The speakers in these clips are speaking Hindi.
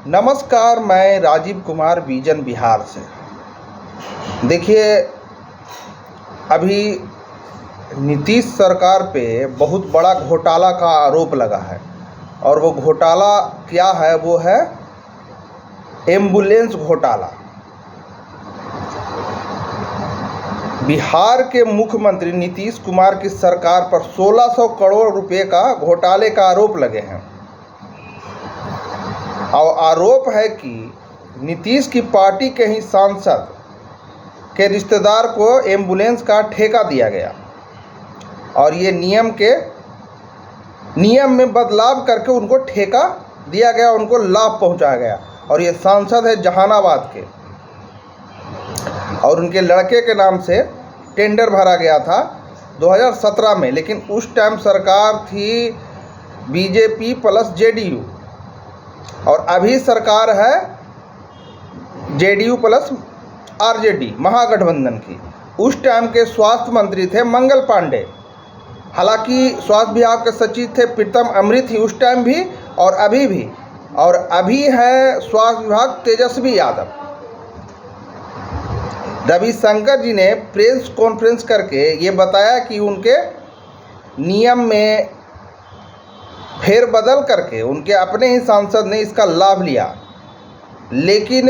नमस्कार, मैं राजीव कुमार विजन बिहार से। देखिए, अभी नीतीश सरकार पे बहुत बड़ा घोटाला का आरोप लगा है और वो घोटाला क्या है? वो है एम्बुलेंस घोटाला। बिहार के मुख्यमंत्री नीतीश कुमार की सरकार पर 1600 करोड़ रुपए का घोटाले का आरोप लगे हैं और आरोप है कि नीतीश की पार्टी के ही सांसद के रिश्तेदार को एम्बुलेंस का ठेका दिया गया और ये नियम में बदलाव करके उनको ठेका दिया गया, उनको लाभ पहुंचाया गया। और ये सांसद है जहानाबाद के और उनके लड़के के नाम से टेंडर भरा गया था 2017 में, लेकिन उस टाइम सरकार थी बीजेपी प्लस जेडीयू और अभी सरकार है जेडीयू प्लस आरजेडी महागठबंधन की। उस टाइम के स्वास्थ्य मंत्री थे मंगल पांडे, हालांकि स्वास्थ्य विभाग के सचिव थे प्रीतम अमृत ही उस टाइम भी और अभी भी, और अभी है स्वास्थ्य विभाग तेजस्वी यादव। रविशंकर जी ने प्रेस कॉन्फ्रेंस करके ये बताया कि उनके नियम में फेरबदल करके उनके अपने ही सांसद ने इसका लाभ लिया, लेकिन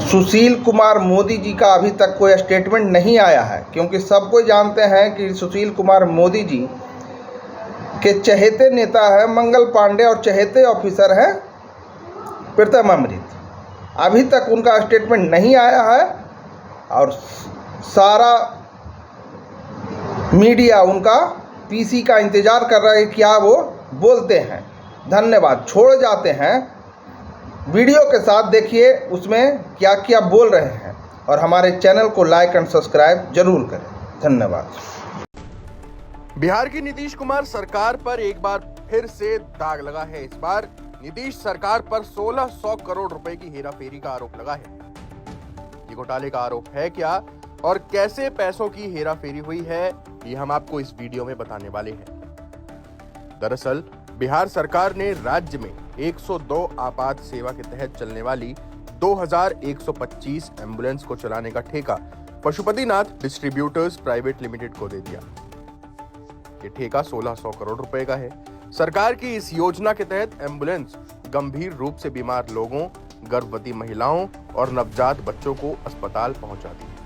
सुशील कुमार मोदी जी का अभी तक कोई स्टेटमेंट नहीं आया है, क्योंकि सबको जानते हैं कि सुशील कुमार मोदी जी के चहेते नेता है मंगल पांडे और चहेते ऑफिसर हैं प्रीतम अमृत। अभी तक उनका स्टेटमेंट नहीं आया है और सारा मीडिया उनका पीसी का इंतज़ार कर रहा है कि क्या वो बोलते हैं। धन्यवाद। छोड़ जाते हैं वीडियो के साथ, देखिए उसमें क्या क्या बोल रहे हैं और हमारे चैनल को लाइक एंड सब्सक्राइब जरूर करें। धन्यवाद। बिहार की नीतीश कुमार सरकार पर एक बार फिर से दाग लगा है। इस बार नीतीश सरकार पर 1600 करोड़ रुपए की हेराफेरी का आरोप लगा है। ये घोटाले का आरोप है क्या और कैसे पैसों की हेराफेरी हुई है, ये हम आपको इस वीडियो में बताने वाले हैं। दरअसल बिहार सरकार ने राज्य में 102 आपात सेवा के तहत चलने वाली 2125 एम्बुलेंस को चलाने का ठेका पशुपतिनाथ डिस्ट्रीब्यूटर्स प्राइवेट लिमिटेड को दे दिया। ये ठेका 1600 करोड़ रुपए का है। सरकार की इस योजना के तहत एम्बुलेंस गंभीर रूप से बीमार लोगों, गर्भवती महिलाओं और नवजात बच्चों को अस्पताल पहुंचाती है।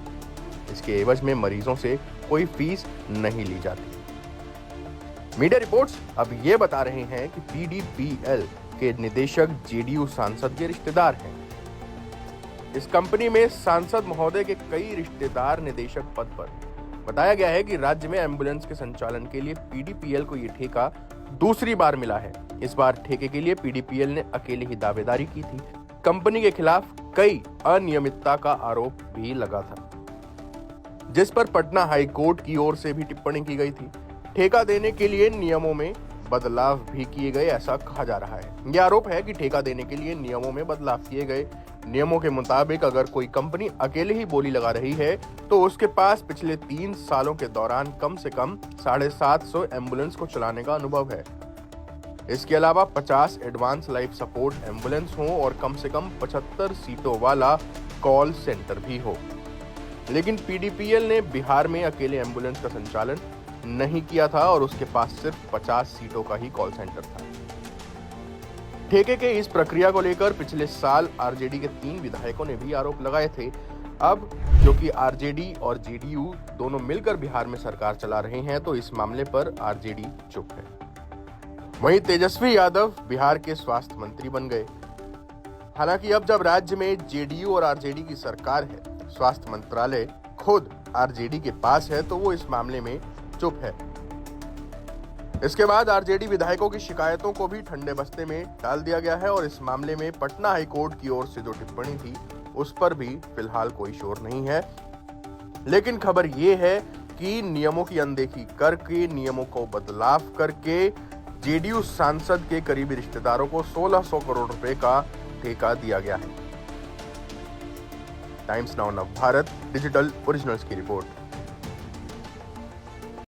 इसके एवज में मरीजों से कोई फीस नहीं ली जाती। मीडिया रिपोर्ट्स अब ये बता रहे हैं कि पीडीपीएल के निदेशक जेडीयू सांसद के रिश्तेदार हैं। इस कंपनी में सांसद महोदय के कई रिश्तेदार निदेशक पद पर। बताया गया है कि राज्य में एम्बुलेंस के संचालन के लिए पीडीपीएल को ये ठेका दूसरी बार मिला है। इस बार ठेके के लिए पीडीपीएल ने अकेले ही दावेदारी की थी। कंपनी के खिलाफ कई अनियमितता का आरोप भी लगा था, जिस पर पटना हाई कोर्ट की ओर से भी टिप्पणी की गई थी। ठेका देने के लिए नियमों में बदलाव भी किए गए, ऐसा कहा जा रहा है। यह आरोप है कि ठेका देने के लिए नियमों में बदलाव किए गए। नियमों के मुताबिक अगर कोई कंपनी अकेले ही बोली लगा रही है तो उसके पास पिछले 3 सालों के दौरान कम से कम 750 एम्बुलेंस को चलाने का अनुभव है। इसके अलावा 50 एडवांस लाइफ सपोर्ट एम्बुलेंस हो और कम से कम 75 सीटों वाला कॉल सेंटर भी हो। लेकिन पीडीपीएल ने बिहार में अकेले एम्बुलेंस का संचालन नहीं किया था और उसके पास सिर्फ 50 सीटों का ही कॉल सेंटर था। ठेके के इस प्रक्रिया को लेकर पिछले साल आरजेडी के 3 विधायकों ने भी आरोप लगाए थे। अब क्योंकि आरजेडी और जेडीयू दोनों मिलकर बिहार में सरकार चला रहे हैं, तो इस मामले पर आरजेडी चुप है। वहीं तेजस्वी यादव बिहार के स्वास्थ्य मंत्री बन गए। हालांकि अब जब राज्य में जेडीयू और आरजेडी की सरकार है, स्वास्थ्य मंत्रालय खुद आरजेडी के पास है, तो वो इस मामले में चुप है। इसके बाद आरजेडी विधायकों की शिकायतों को भी ठंडे बस्ते में डाल दिया गया है और इस मामले में पटना हाई कोर्ट की ओर से जो टिप्पणी थी उस पर भी फिलहाल कोई शोर नहीं है। लेकिन खबर ये है कि नियमों की अनदेखी करके, नियमों को बदलाव करके जेडीयू सांसद के करीबी रिश्तेदारों को 1600 करोड़ रुपए का ठेका दिया गया है। Times now Navbharat digital originals की रिपोर्ट।